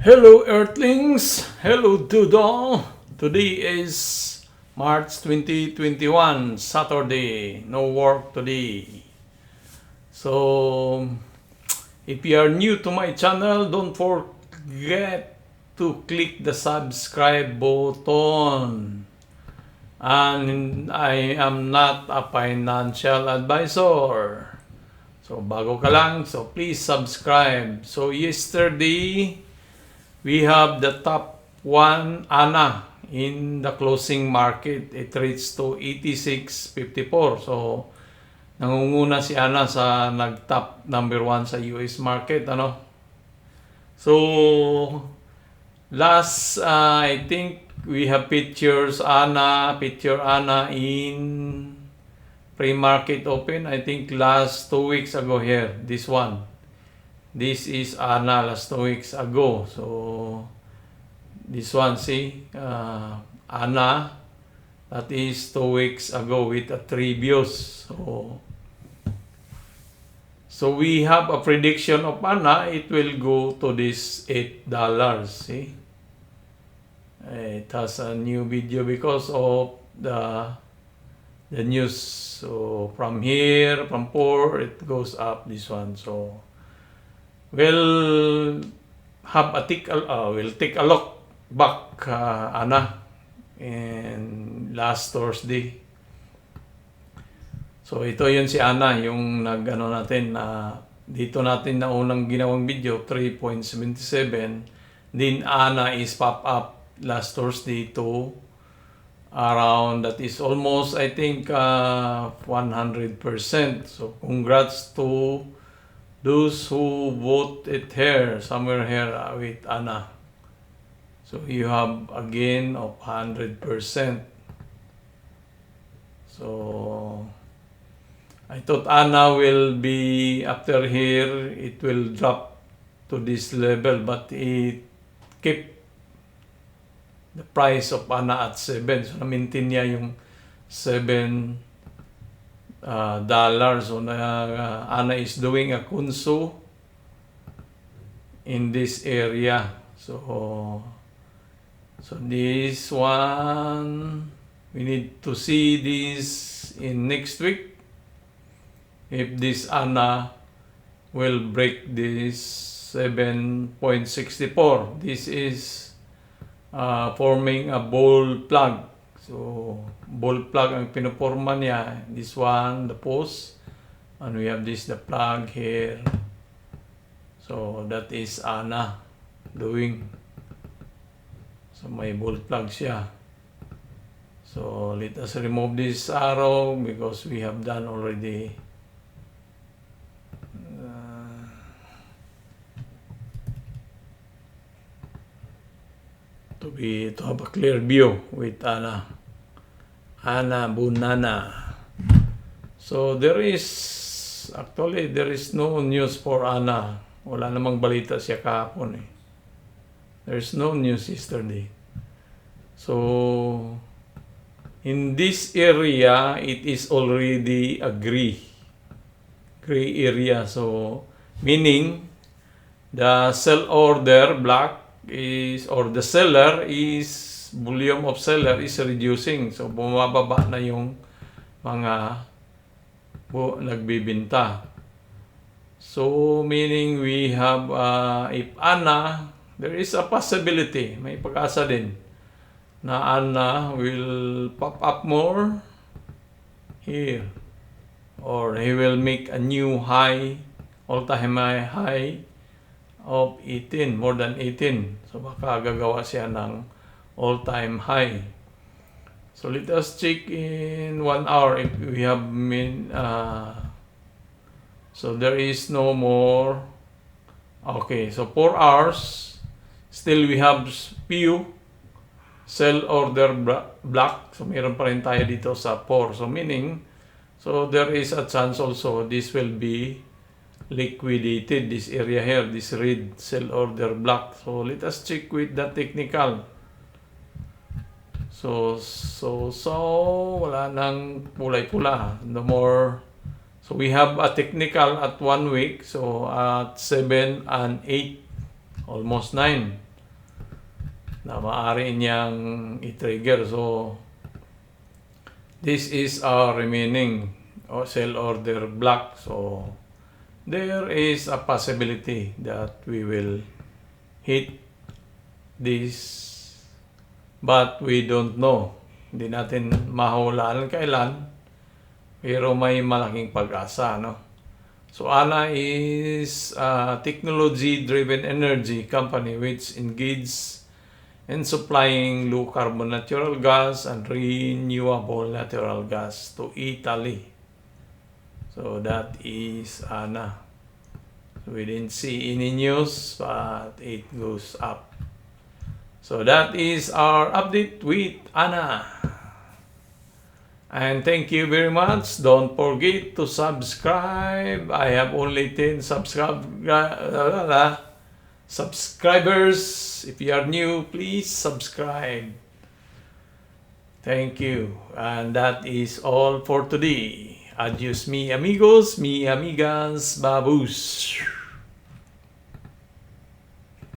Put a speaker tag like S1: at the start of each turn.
S1: Hello Earthlings! Hello Doodle! Today is March 2021, Saturday. No work today. So, if you are new to my channel, don't forget to click the subscribe button. And I am not a financial advisor. So, bago ka lang, so please subscribe. So, yesterday, we have the top one ANA in the closing market. It reached to 86.54. So, nangunguna si ANA sa nag-top number 1 sa US market. So, last, I think we have picture ANA in pre-market open. I think last 2 weeks ago here. This one. This is ANA last 2 weeks ago. So, this one, see, ANA, that is 2 weeks ago with a 3 views. So we have a prediction of ANA, it will go to this $8. See, it has a new video because of the news. So from here, from 4, it goes up this one. So we'll take a look back, ANA, and last Thursday. So ito yun si ANA, yung natin, dito natin na unang ginawang video, 3.77. Then ANA is pop up last Thursday to around, that is almost, I think, 100%. So congrats to those who vote it here, somewhere here with ANA. So you have a gain of 100%. So I thought ANA will be, after here, it will drop to this level, but it kept the price of ANA at 7. So na-maintain niya yung $7. So ANA is doing a kunso in this area. So this one, we need to see this in next week. If this ANA will break this 7.64. This is forming a ball plug. So, ball plug ang pinoporma niya. This one, the post. And we have this, the plug here. So, that is ANA doing. So, may ball plug siya. So, let us remove this arrow because we have done already. To have a clear view with ANA Bunana. So there is no news for ANA. Wala namang balita siya kahapon eh. There's no news yesterday. So in this area, it is already a gray area. So meaning the sell order black is, or the seller is, volume of seller is reducing. So bumababa na yung mga nagbibenta. So meaning we have, if ANA, there is a possibility, may pag-asa din na ANA will pop up more here, or he will make a new high, all-time high of 18, more than 18. So baka gagawa siya ng all-time high. So let us check in 1 hour if we have so there is no more. Okay, so 4 hours, still we have few sell order black. So meron pa rin tayo dito sa 4. So meaning, so there is a chance also this will be liquidated, this area here, this red sell order block. So let us check with the technical. So wala nang pulay-pula, no more. So we have a technical at 1 week, so at 7 and 8, almost 9. na maaari niyang i-trigger. So, this is our remaining sell order block. So, there is a possibility that we will hit this, but we don't know. Hindi natin mahulaan kailan, pero may malaking pag-asa, no? So, ANA is a technology-driven energy company which engages in supplying low-carbon natural gas and renewable natural gas to Italy. So, that is ANA. We didn't see any news, but it goes up. So, that is our update with ANA. And thank you very much. Don't forget to subscribe. I have only 10 subscribers. If you are new, please subscribe. Thank you. And that is all for today. Adios mi amigos, mi amigas, babus.